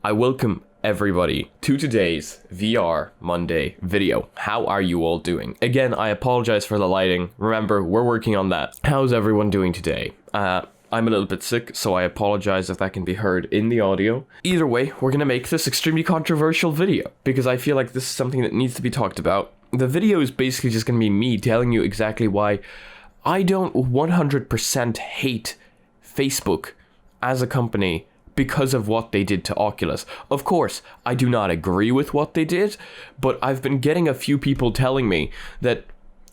I welcome everybody to today's VR Monday video. How are you all doing? Again, I apologize for the lighting. Remember, we're working on that. How's everyone doing today? I'm a little bit sick, so I apologize if that can be heard in the audio. Either way, we're gonna make this extremely controversial video because I feel like this is something that needs to be talked about. The video is basically just gonna be me telling you exactly why I don't 100% hate Facebook as a company because of what they did to Oculus. Of course, I do not agree with what they did, but I've been getting a few people telling me that,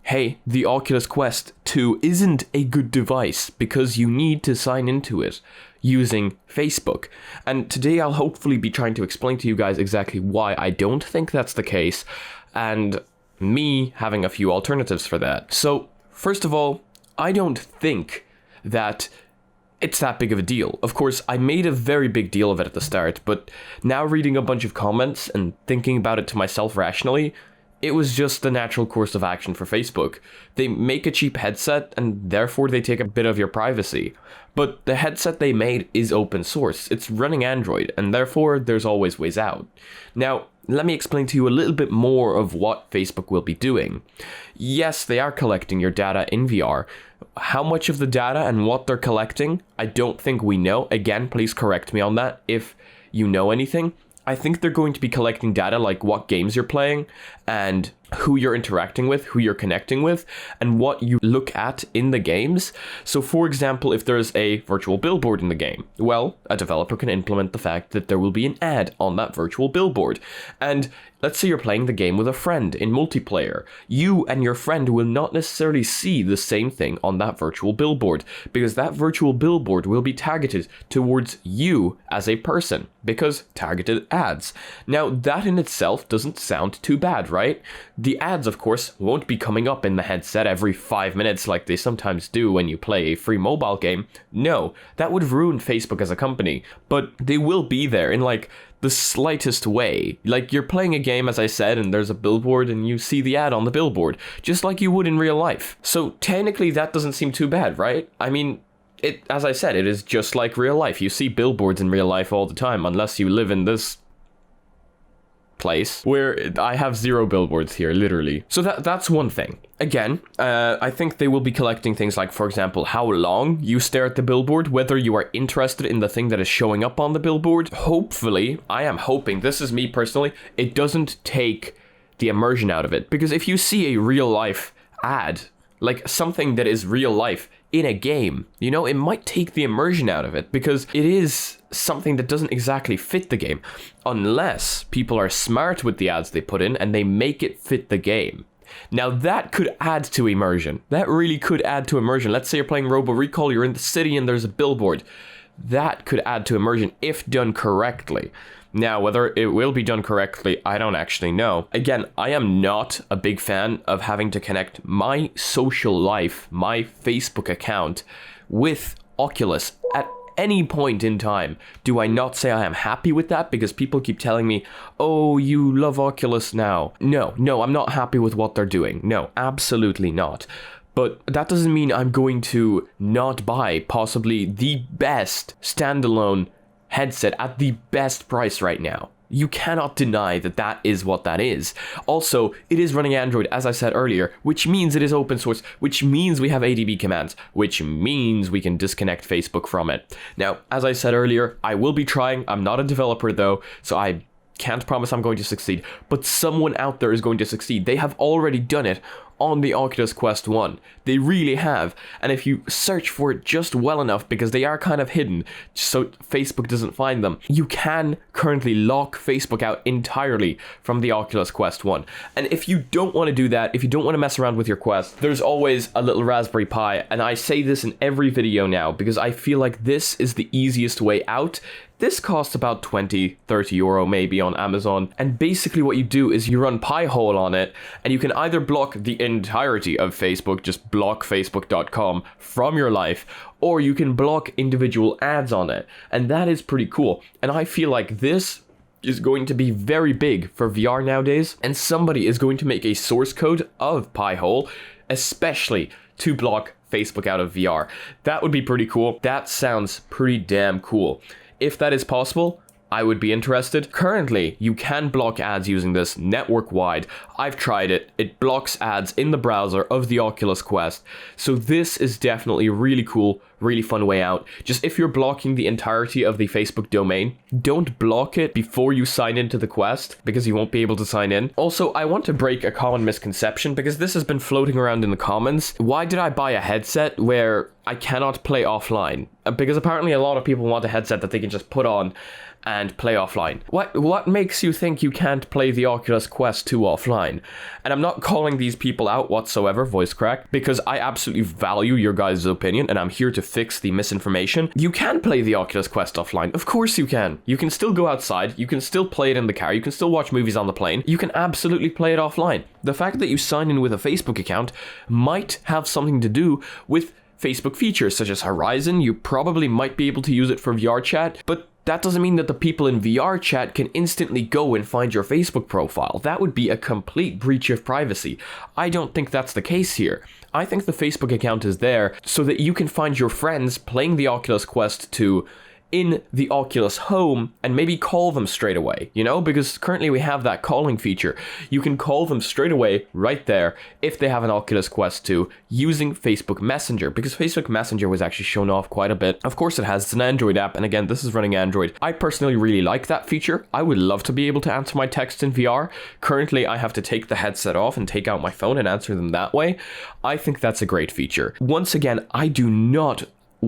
hey, the Oculus Quest 2 isn't a good device because you need to sign into it using Facebook. And today I'll hopefully be trying to explain to you guys exactly why I don't think that's the case, and me having a few alternatives for that. So, first of all, I don't think that it's that big of a deal. Of course, I made a very big deal of it at the start, but now reading a bunch of comments and thinking about it to myself rationally, it was just the natural course of action for Facebook. They make a cheap headset and therefore they take a bit of your privacy. But the headset they made is open source. It's running Android and therefore there's always ways out. Now, let me explain to you a little bit more of what Facebook will be doing. Yes, they are collecting your data in VR. How much of the data and what they're collecting, I don't think we know. Again, please correct me on that if you know anything. I think they're going to be collecting data like what games you're playing and who you're interacting with, who you're connecting with, and what you look at in the games. So for example, if there's a virtual billboard in the game, well, a developer can implement the fact that there will be an ad on that virtual billboard. And let's say you're playing the game with a friend in multiplayer. You and your friend will not necessarily see the same thing on that virtual billboard because that virtual billboard will be targeted towards you as a person because targeted ads. Now, that in itself doesn't sound too bad, right? The ads, of course, won't be coming up in the headset every 5 minutes like they sometimes do when you play a free mobile game. No, that would ruin Facebook as a company, but they will be there in like the slightest way. Like you're playing a game, as I said, and there's a billboard and you see the ad on the billboard, just like you would in real life. So technically that doesn't seem too bad, right? I mean, as I said, it is just like real life. You see billboards in real life all the time, unless you live in this place where I have 0 billboards here, literally. So that's one thing. Again, I think they will be collecting things like, for example, how long you stare at the billboard, whether you are interested in the thing that is showing up on the billboard. Hopefully, I am hoping, this is me personally, it doesn't take the immersion out of it. Because if you see a real life ad, like something that is real life in a game, you know, it might take the immersion out of it because it is something that doesn't exactly fit the game unless people are smart with the ads they put in and they make it fit the game. Now that could add to immersion. That really could add to immersion. Let's say you're playing Robo Recall, you're in the city and there's a billboard. That could add to immersion if done correctly. Now, whether it will be done correctly, I don't actually know. Again, I am not a big fan of having to connect my social life, my Facebook account, with Oculus at any point in time. Do I not say I am happy with that because people keep telling me, oh, you love Oculus now? No, I'm not happy with what they're doing. No, absolutely not. But that doesn't mean I'm going to not buy possibly the best standalone headset at the best price right now. You cannot deny that that is what that is. Also, it is running Android, as I said earlier, which means it is open source, which means we have ADB commands, which means we can disconnect Facebook from it. Now, as I said earlier, I will be trying. I'm not a developer though, so I can't promise I'm going to succeed, but someone out there is going to succeed. They have already done it on the Oculus Quest 1. They really have. And if you search for it just well enough, because they are kind of hidden, so Facebook doesn't find them, you can currently lock Facebook out entirely from the Oculus Quest 1. And if you don't want to do that, if you don't want to mess around with your Quest, there's always a little Raspberry Pi. And I say this in every video now, because I feel like this is the easiest way out. This costs about 20, 30 euro maybe on Amazon. And basically what you do is you run Pi-hole on it, and you can either block the entirety of Facebook, just block facebook.com from your life, or you can block individual ads on it. And that is pretty cool. And I feel like this is going to be very big for VR nowadays, and somebody is going to make a source code of Pi-hole, especially to block Facebook out of VR. That would be pretty cool. That sounds pretty damn cool. If that is possible, I would be interested. Currently, you can block ads using this network-wide. I've tried it. It blocks ads in the browser of the Oculus Quest. So this is definitely really cool, really fun way out. Just if you're blocking the entirety of the Facebook domain, don't block it before you sign into the Quest, because you won't be able to sign in. Also, I want to break a common misconception, because this has been floating around in the comments. Why did I buy a headset where I cannot play offline? Because apparently a lot of people want a headset that they can just put on and play offline. What makes you think you can't play the Oculus Quest 2 offline? And I'm not calling these people out whatsoever, voice crack, because I absolutely value your guys' opinion and I'm here to fix the misinformation. You can play the Oculus Quest offline. Of course you can. You can still go outside, you can still play it in the car, you can still watch movies on the plane, you can absolutely play it offline. The fact that you sign in with a Facebook account might have something to do with Facebook features such as Horizon. You probably might be able to use it for VR chat, but that doesn't mean that the people in VR chat can instantly go and find your Facebook profile. That would be a complete breach of privacy. I don't think that's the case here. I think the Facebook account is there so that you can find your friends playing the Oculus Quest 2 in the Oculus Home and maybe call them straight away, you know, because currently we have that calling feature. You can call them straight away right there if they have an Oculus Quest 2 using Facebook Messenger, because Facebook Messenger was actually shown off quite a bit. Of course it has, it's an Android app, and again, this is running Android. I personally really like that feature. I would love to be able to answer my texts in VR. Currently, I have to take the headset off and take out my phone and answer them that way. I think that's a great feature. Once again, I do not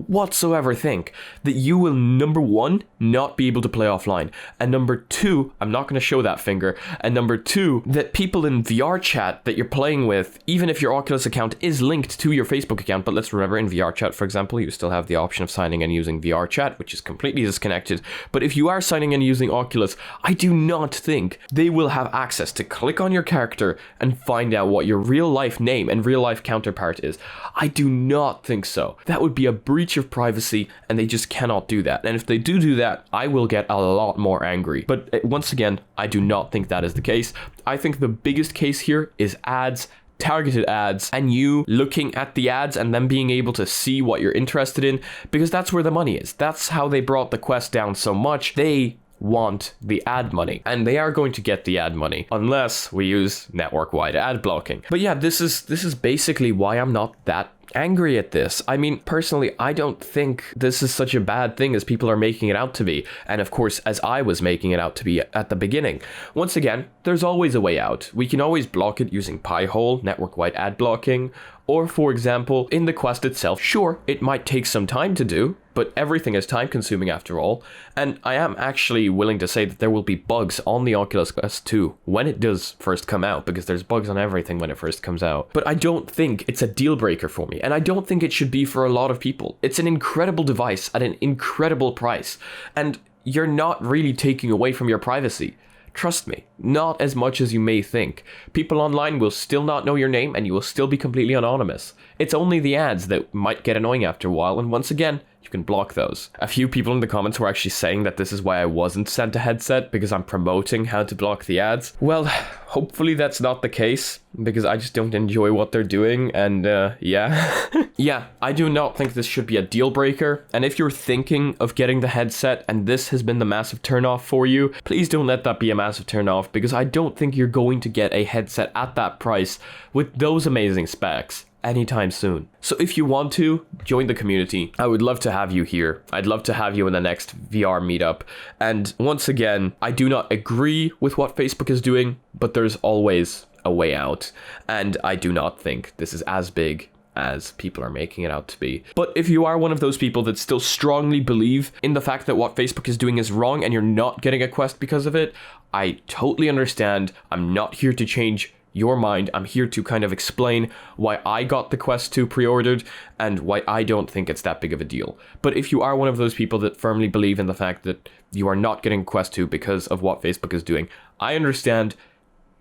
whatsoever think that you will, number one, not be able to play offline, and number two, I'm not going to show that finger, and number two, that people in VR chat that you're playing with, even if your Oculus account is linked to your Facebook account, but let's remember in VR chat, for example, you still have the option of signing in using VR chat, which is completely disconnected. But if you are signing in using Oculus, I do not think they will have access to click on your character and find out what your real life name and real life counterpart is. I do not think so. That would be a breach of privacy, and they just cannot do that. And if they do that, I will get a lot more angry. But once again, I do not think that is the case. I think the biggest case here is ads, targeted ads, and you looking at the ads and then being able to see what you're interested in, because that's where the money is. That's how they brought the Quest down so much. They want the ad money, and they are going to get the ad money unless we use network-wide ad blocking. But yeah, this is basically why I'm not that angry at this. I mean, personally, I don't think this is such a bad thing as people are making it out to be. And of course, as I was making it out to be at the beginning. Once again, there's always a way out. We can always block it using Pi-hole, network-wide ad blocking, or for example, in the Quest itself. Sure, it might take some time to do, but everything is time consuming after all. And I am actually willing to say that there will be bugs on the Oculus Quest 2 when it does first come out, because there's bugs on everything when it first comes out. But I don't think it's a deal breaker for me, and I don't think it should be for a lot of people. It's an incredible device at an incredible price, and you're not really taking away from your privacy. Trust me, not as much as you may think. People online will still not know your name, and you will still be completely anonymous. It's only the ads that might get annoying after a while, and once again, you can block those. A few people in the comments were actually saying that this is why I wasn't sent a headset, because I'm promoting how to block the ads. Well, hopefully that's not the case, because I just don't enjoy what they're doing, and yeah. Yeah, I do not think this should be a deal breaker, and if you're thinking of getting the headset and this has been the massive turnoff for you, please don't let that be a massive turnoff, because I don't think you're going to get a headset at that price with those amazing specs anytime soon. So if you want to join the community, I would love to have you here. I'd love to have you in the next VR meetup. And once again, I do not agree with what Facebook is doing, but there's always a way out. And I do not think this is as big as people are making it out to be. But if you are one of those people that still strongly believe in the fact that what Facebook is doing is wrong and you're not getting a Quest because of it, I totally understand. I'm not here to change your mind. I'm here to kind of explain why I got the Quest 2 pre-ordered and why I don't think it's that big of a deal. But if you are one of those people that firmly believe in the fact that you are not getting Quest 2 because of what Facebook is doing, I understand.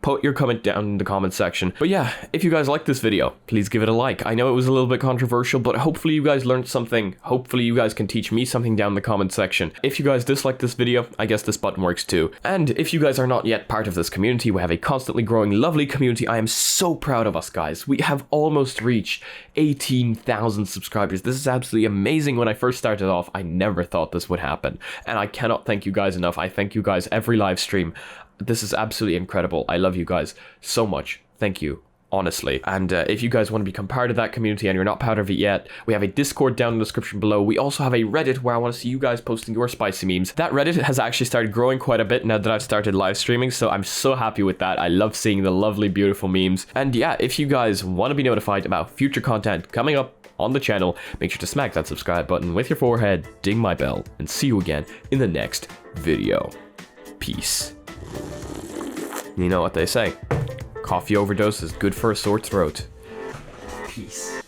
put your comment down in the comment section. But yeah, if you guys like this video, please give it a like. I know it was a little bit controversial, but hopefully you guys learned something. Hopefully you guys can teach me something down in the comment section. If you guys dislike this video, I guess this button works too. And if you guys are not yet part of this community, we have a constantly growing, lovely community. I am so proud of us, guys. We have almost reached 18,000 subscribers. This is absolutely amazing. When I first started off, I never thought this would happen. And I cannot thank you guys enough. I thank you guys every live stream. This is absolutely incredible. I love you guys so much. Thank you, honestly. And if you guys want to become part of that community and you're not part of it yet, we have a Discord down in the description below. We also have a Reddit where I want to see you guys posting your spicy memes. That Reddit has actually started growing quite a bit now that I've started live streaming, so I'm so happy with that. I love seeing the lovely, beautiful memes. And yeah, if you guys want to be notified about future content coming up on the channel, make sure to smack that subscribe button with your forehead, ding my bell, and see you again in the next video. Peace. You know what they say, coffee overdose is good for a sore throat. Peace.